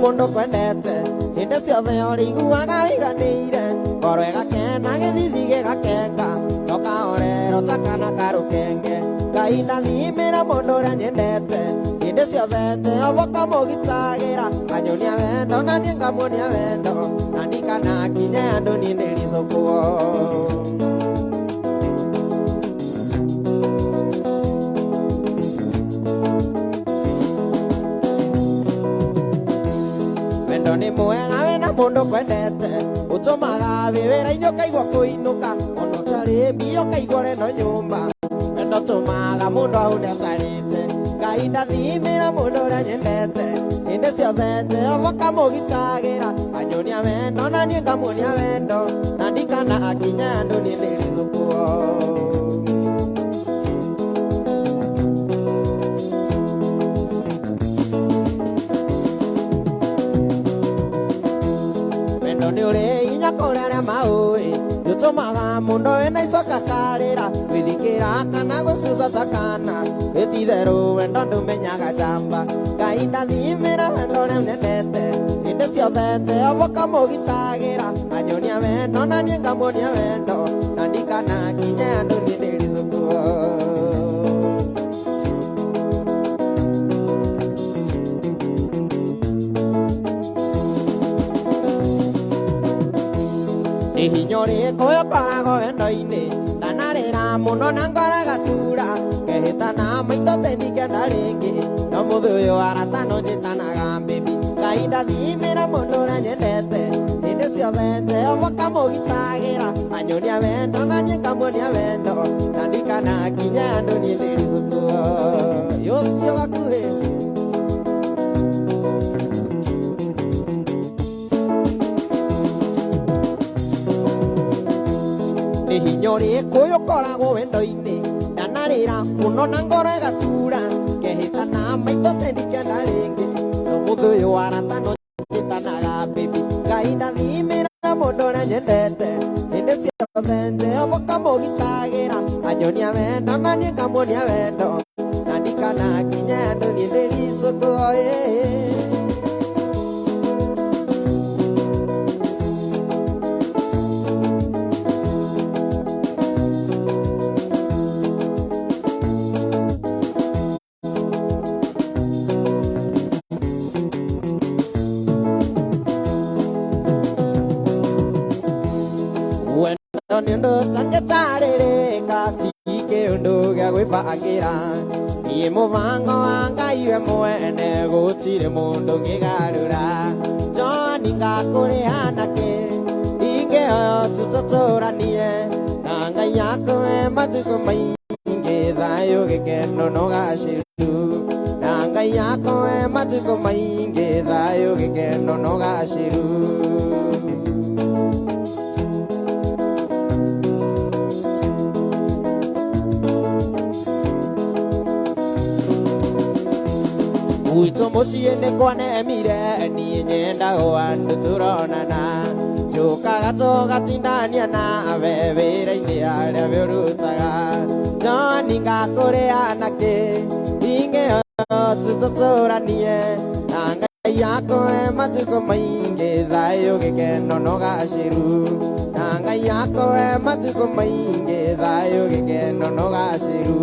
mundu kwendete hinde ciothe uriguaga wiganĩire ngoro ĩgakena gĩthithi gĩgakenga tokaorero takana karũkenge Ngai ndathimĩra mũndũ ũrĩa nyendete hinde ciothe Jehova kamũgitagĩra kanyonia wendo na niĩ ngamuonia wendo na ndikanakinye andũ niĩ ndĩricũkwo ni mwega wena mundu kwendete utumaga wĩra-inĩ ũkaigua kũinũka ona ũtarĩ mbia ũkaigua reno nyũmba wendo ũtũmaga mũndũ aune atarĩte Ngai ndathimĩra mũndũ ũrĩa nyendete hĩndĩ ciothe Jehova kamũgitagĩra anyonia wendo na niĩ ngamuonia wendo na ndikanakinya andũ niĩ ndĩricũkwo Tumaga mundo ena icoka karĩra gwĩthikĩra kana gũcuca takana wĩtitherũ wendo ndũmenyaga njamba Ngai ndathimĩra wendo ũrĩa nyendete hĩndĩ ciothe Jehova kamũgitagĩra anyonia wendo na niĩ ngamuonia wendo na ndikanakinye andũ niĩ ndĩricũkwo hinya ũrĩkũ ũkoragwo wendo-inĩ ndanarĩra mũno na ngoro gatura ngehĩta na maitho tenikenda rĩngĩ no mũthĩ ũyũ aratano njĩtanaga baby Ngai ndathimĩra mũndũ ũrĩa nyendete hĩndĩ ciothe Jehova kamũgitagĩra anyonia wendo na niĩ ngamuonia wendo na ndikanakinye andũ niĩ ndĩricũkwo ũcio gakuhĩ hinya ũrĩkũ ũkoragwo wendo-inĩ ndanarĩra mũno na ngoro ĩgatura ngehĩta na maitho tenikenda rĩngĩ no mũthĩ ũyũ aratano njĩtanaga baby Ngai ndathimĩra mũndũ ũrĩa nyendete hĩndĩ ciothe Jehova kamũgitagĩra anyonia wendo na niĩ ngamuonia wendo na ndikanakinye andũ niĩ ndĩricũkwo Nindo tangetarĩrĩka tike ũndũ gĩa gwĩbangĩra niĩ mũbango wa Ngai we mwene gũtirĩ mũndũ ngĩgarũra Johani ngakũrĩha nakĩ ingĩoyo tũtũtũranie na Ngai yakũhe matukũ maingĩ thayũ gĩkeno na ũgacĩru na Ngai yakũhe matukũ maingĩ thayũ gĩkeno na ũgacĩru Gwitũ mũciĩ nĩ kwanemire niĩ nyendaga andũ tũronana njũkaga tũgatindania nawe wĩra-inĩ harĩa we ũrutaga Johani ngakũrĩha nakĩ ingĩoyo tũtũtũranie na Ngai yakũhe matukũ maingĩ thayũ gĩkeno na ũgacĩru na Ngai yakũhe matukũ maingĩ thayũ gĩkeno na ũgacĩru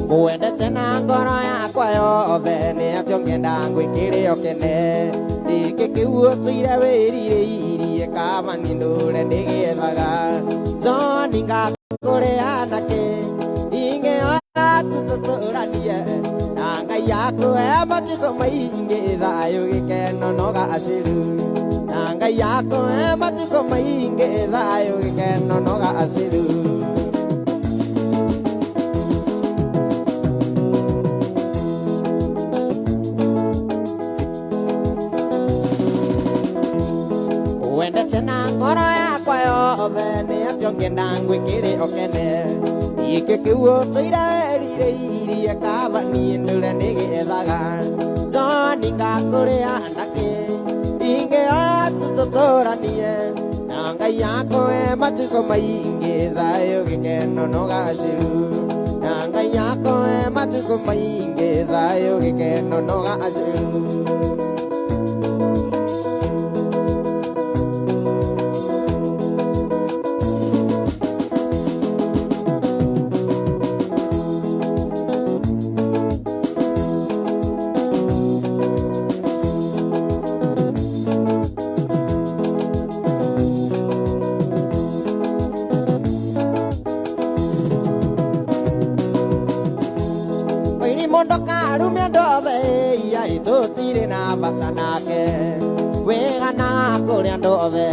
Wendete na ngoro yakwa yothe nĩ atĩ ũngĩenda ngwĩkĩre ũkene gĩkĩ kĩu ũtũire wĩrirĩirie kaba niĩ ndũre ndĩgĩethaga Johani ngakũrĩha nakĩ ingĩoya tũtũtũranie na Ngai yakũhe matukũ maingĩ thayũ gĩkeno na ũgacĩru na Ngai yakũhe matukũ maingĩ thayũ gĩkeno na ũgacĩru Wendete na ngoro yakwa yothe nĩ atĩ ũngĩenda ngwĩkĩre ũkene gĩkĩ kĩu ũtũire wĩrirĩirie kaba niĩ ndũre ndĩgĩethaga Johani ngakũrĩha nakĩ ingĩoya tũtũtũranie na Ngai yakũhe matuko maingi thayo gikeno no gaciru na ngai yakwa matuko maingi thayo gikeno no gaciru mondoka rumia ndove ya itotire na batanake wega na kuria ndove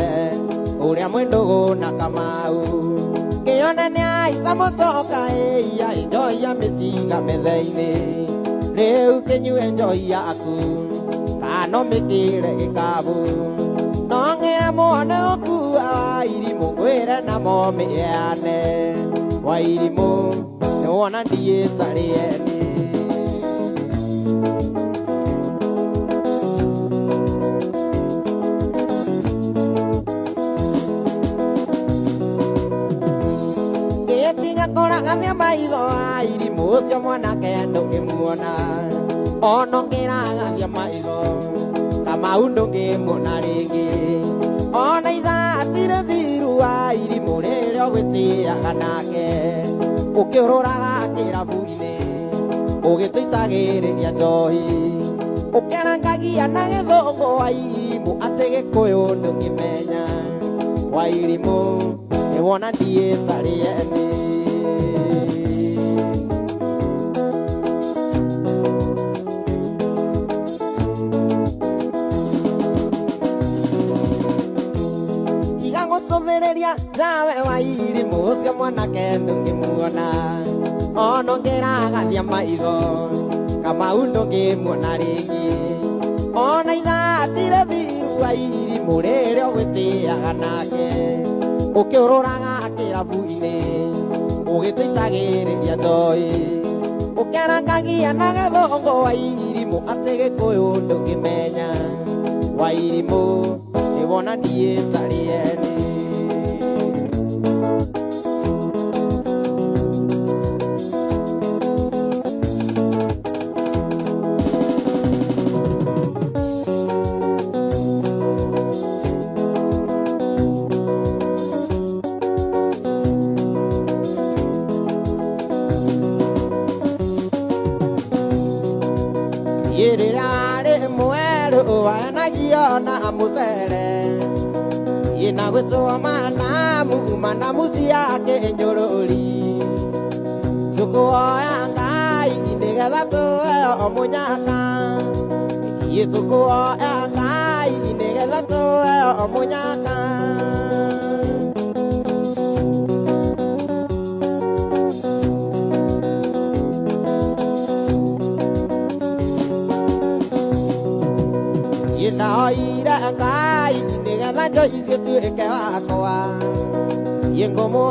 uria mwendogo na kamau kione ni aisa motoka ya indo ya mitiga metheini riu kinyu enjoy yaku kano mikire ikabu nongira muone okua irimu gwire na momiane wa irimu ni wona ndie tarieni Kora maitho airi mucio mwanake ndungimuona ono ngiragathia maitho Kamau ndungimuna ringi ona ithatire thiru airi murire ogwitiaga nake ukiururaga kirabu-ini ugituitagiriria njohi ukerangagia na githungu wairimu ati gikuyu ndungimenya wairimu ni wona ndie tarieni sovereria jawe wairi mucio mwanake ndungimuona ono ngiragathia maitho Kamau ndungimuona ringi ona ithatire thiru wairi murire ogwitiaga nake ukiururaga kirabu-ini ugituitagiriria njohi ukerangagia na githungu wairimu ati gikuyu ndungimenya wairimu ni wona ndie tarieni Yirare muero wanagiona amutere Yina gweto mana muzi yake njorori Tuko yangai indega to omunyaka Yituko yangai indega to omunyaka Yina ira ngai ndega joicio tuike wakwa Yengo mo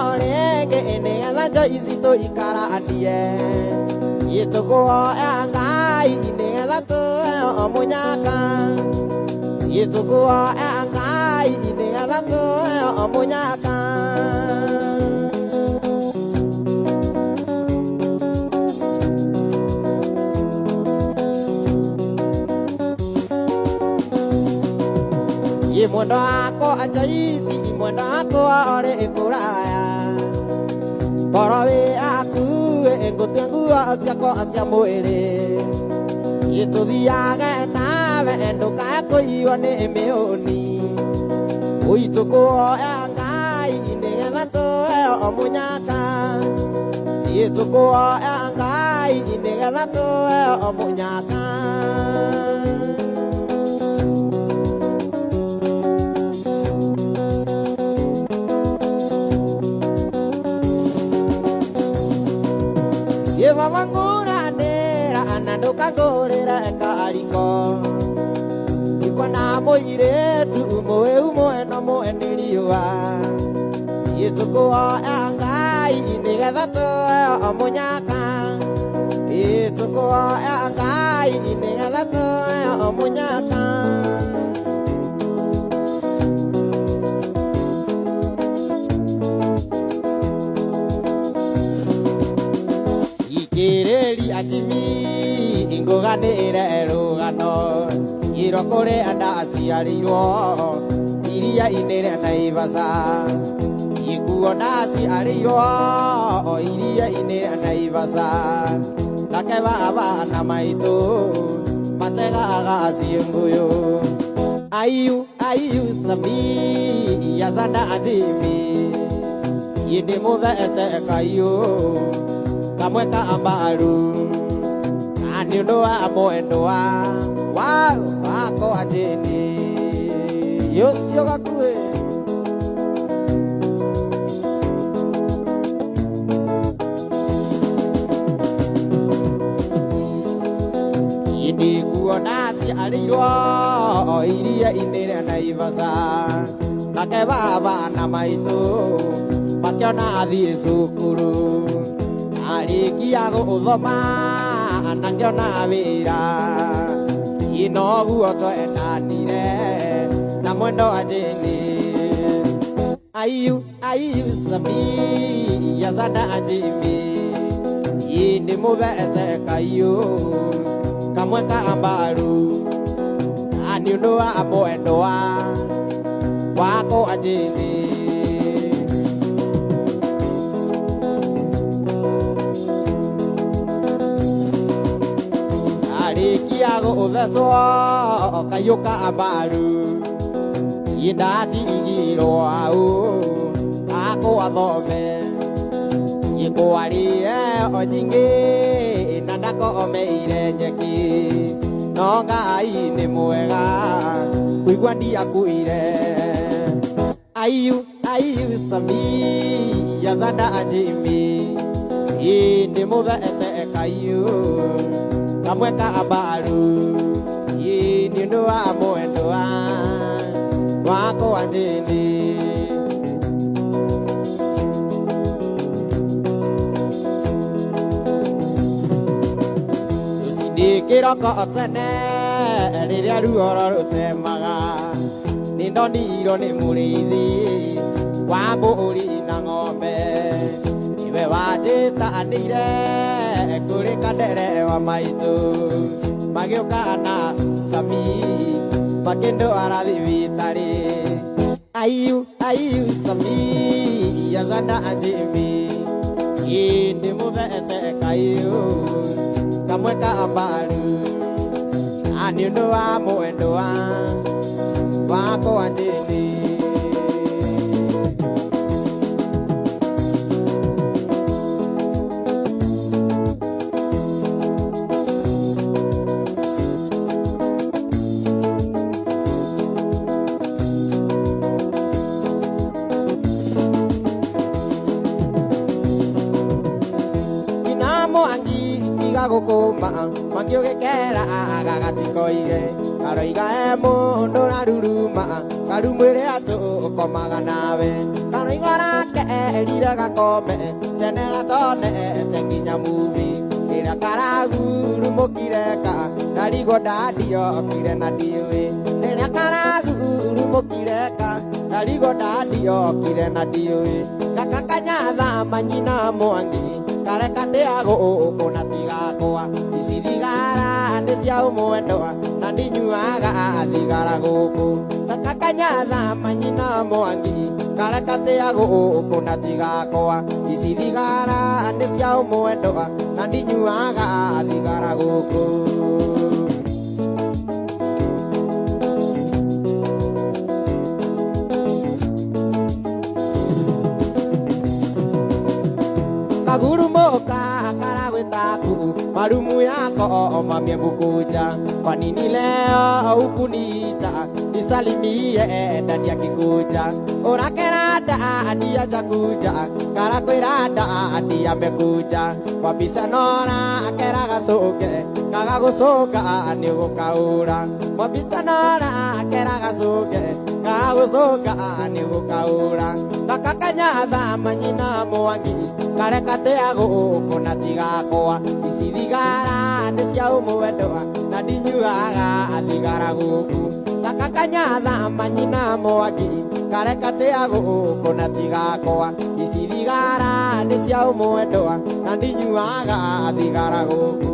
orege ndega joici to ikaranie Yituko ngai ndega to omunyaka Yituko ngai ndega to omunyaka Mwendo wako ajaisi mwendo wako ore kuraya Borowe aku ngutenguo ciako cia mwiri Yituthiage nawe ndukakuiywo ni miuni Uitukuo Ngai nigetha tuheo omunyaka Yitukuo Ngai nigetha tuheo omunyaka Mangura nera anandoka gorera kariko Ikona moire tu moe no moe niliwa Yituko Ngai nigetha tuheo omunyaka Yituko Ngai nigetha tuheo omunyaka tuiganire rugano iro kuri ndaciarirwo iria-inĩ rĩa Naivasha ikuo ndaciarirwo iria-inĩ rĩa Naivasha nake bana maitũ mategaga ciĩngũyũ ayu sami yazanda adimi yende muthete kayo kamwe ka ambaru ani ndo wa mwendo wa wako ajeni yosio gakue yende kuona si alirwo iria-inĩ rĩa Naivasha nake bana maitũ makiona athiĩ cukuru arĩkia gũthoma na ngĩona wĩra inoguo twendanire na mwendo wa njĩni ayu sami yazanda ajimi yindi mũthete kayo kamwe ka mbaru ani ũndũ wa mwendo wako wa njĩni arĩkia gũthecwo kayo ka mbaru indatigirwo ako athome ikwarie o nyingĩ na ndakomeire nyeki no Ngai nĩ mwega kũigua ndiakuire ayu sami yazanda ajimi indi mũthete kayo kamwe ka mbaru indi ũndũ wa mwendo wako wa njĩni rũcinĩ kĩroko tene rĩrĩa ruoro rũtemaga nĩndonirwo nĩ mũrĩithi wa mbũri na ng'ombe iwe wanjĩtanĩire kũrĩ kandere wa maitũ magĩũka na sami makĩndwara thibitarĩ ayu sami yazanda ajimi indi mũthete kayo kamwe ka mbaru ani ũndũ wa mwendo wako wa njĩni gũkũma makĩũgĩkera gagatikoige karoiga mũndũ raruruma karumwĩre atũkomaga nawe karoiga nake erire gakome tene gatonete nginya mubi rĩrĩa karagurumũkire karigwo ndadiokire na ndiũĩ rĩrĩa karagurumũkire karigwo ndadiokire na ndiũĩ gaka kanyatha manyina mwangi kareka ndĩagũkũ na tigakwa ici thigara nĩ cia ũmwendo na ndinyuaga thigara gũkũ gaka kanyatha manyina mwangi kareka ndĩagũkũ na tigakwa ici thigara nĩ cia ũmwendo na ndinyuaga thigara gũkũ kagurumuka karagwĩtaku marumu yako mamie mukunja kwa nini leo ukunita nisalimie ndani ya kikunja urakera ndani ya chakunja karakwĩra ndani amekuja kwa bisa nora akera gacoke kagagũcũnga nĩ gũkaũra kwa bisa nora akera gacoke kagagũcũnga nĩ gũkaũra gaka kanyatha manyina mwangi kareka ndĩagũkũ na tigakwa ici thigara nĩ cia ũmwendo na ndinyuaga thigara gũkũ gaka kanyatha manyina mwangi kareka ndĩagũkũ na tigakwa ici thigara nĩ cia ũmwendo na ndinyuaga thigara gũkũ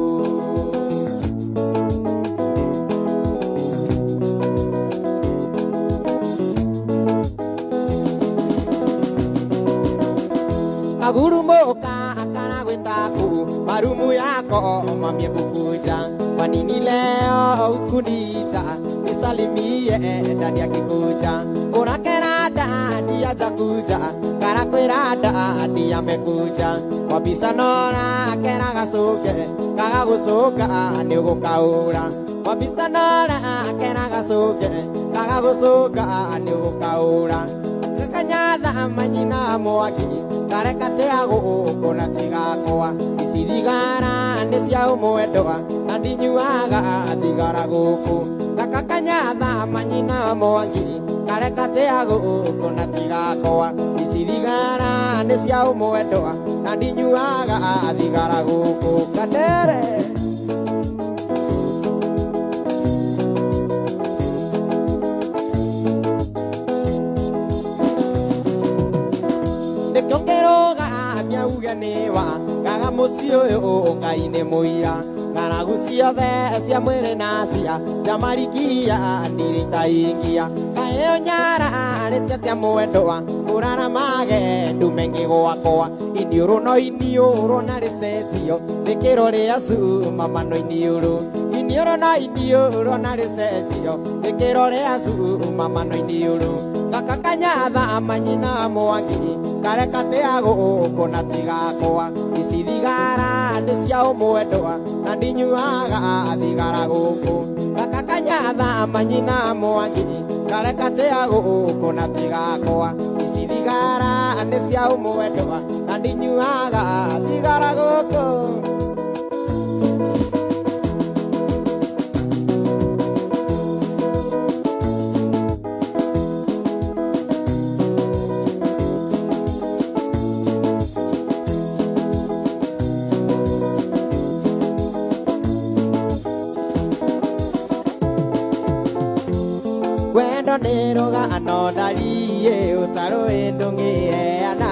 hurumuka kana gwitaku marumu yako mamie bukuja wanini leo ukunita nisalimie ndani ya kikuja urakera ndani ya jakuja kana kwira ndani ya mekuja wabisa nora kera gasuke kaga gusuka ni gukaura wabisa nora kera gasuke kaga gusuka ni gukaura kakanyatha manyina mwaki karekate ago kona tigakwa isithigara ni cia umwendwa na ndinyuaga thigara guku kakanyatha manyina mwaki karekate ago kona tigakwa isithigara ni cia umwendwa na ndinyuaga thigara guku kadere gaga mucio ukaine muira ngaragu ciothe cia mwiri na cia jamarikia ndiritaingia kaeo nyara ritia cia mwendwa urara mage ndumengi gwakwa indiuru no iniuru na risetio rikiro ria cuma mano iniuru iniuru no iniuru na risetio rikiro ria cuma mano iniuru gakakanyatha manyina mwangi karekate ago kona tigakwa isithigara ni cia umwendwa na ndinyuaga thigara guku gakakanyatha manyina mwangi karekate ago kona tigakwa isithigara ni cia umwendwa na ndinyuaga thigara guku Neroga anodari utaro endungiana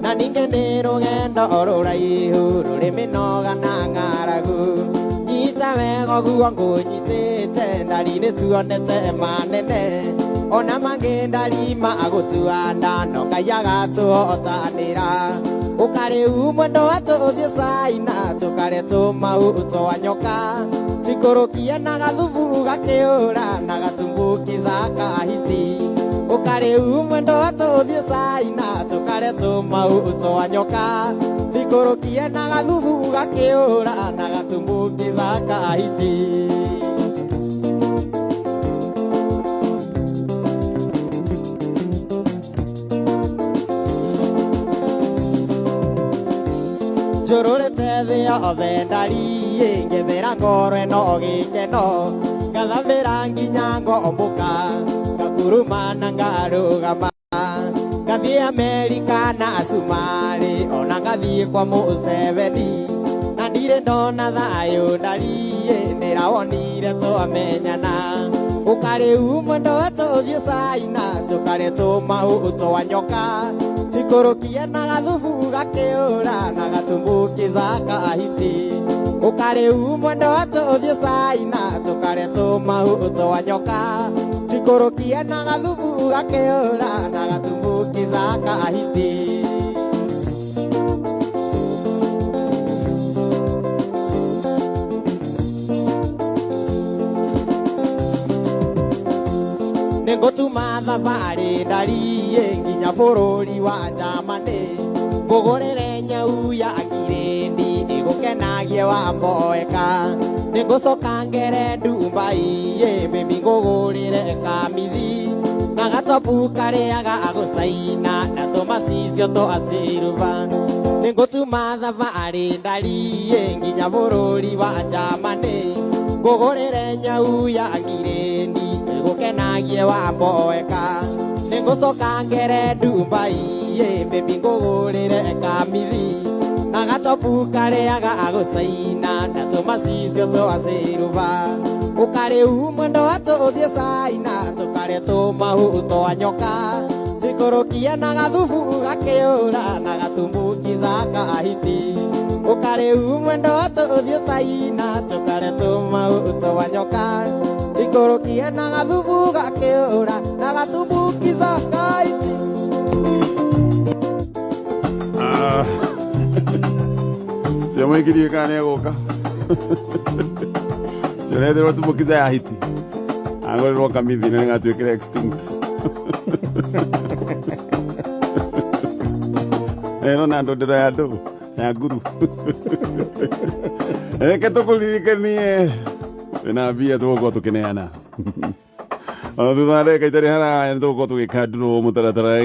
na ninge nerogendo ororai rurimi noga na ngaragu nyita wego guongo nyitete ndari ni tuonete manene ona mangindari magutuanda no kayaga tuotanira ukari umwendo watuthie saina tukare tumau utwanyoka tikorokia na gathubu gakiura na gatumbukiza kahiti ukari umwendo watuthie saina tukare tumau utwanyoka tikorokia na gathubu gakiura na gatumbukiza kahiti Jururete thia othe ndari ngethera ngoro eno gikeno ngathambira nginya ngombuka ngakurumana ngarugama ngathie Amerika na Asumari ona ngathie kwa Museveni na ndire ndona thayo ndari ndirawonire twamenyana ukari umwendo watuthie saina tukare tumau utwanyoka tikorokia na gathubu gakiura na gatumbukiza kahiti ukari umwendo watuthie saina tukare tumau utwanyoka tikorokia na gathubu gakiura na gatumbukiza kahiti Ngotuma thabari ndari nginya bururi wa Germany ngugurire nyau ya Ngirendi igukenagie wa Mboeka ningucoka ngere Dubai baby ngugurire kamithi na gatopu kariaga agucaina na tumacicio twaciruba ningutuma thabari ndari nginya bururi wa Germany ngugurire nyau ya Ngirendi gukenagie wa Mboeka ningucoka ngere Dubai baby ngugurire kamithi na gatopu kariaga agucaina na tumacicio twaciruba ukari umwendo watuthie saina tukare tumahu twanyoka tikorokia na gathubu gakiura na gatumbukiza kahiti ukari umwendo watuthie saina tukare tumahu twanyoka tikorokia na gathubu gakiura na gatumbukiza kahiti Jamaa ikirie kana yagoka. Jere watu mukiza ya hiti. Angole roka mithi na ngatwekera extinct. No nando ndira ya ndu ya nguru. Ke tukuririkanie na bia tugo tukineana. Ona thutha ndeka itari hara tugo tugikanduro mutaratara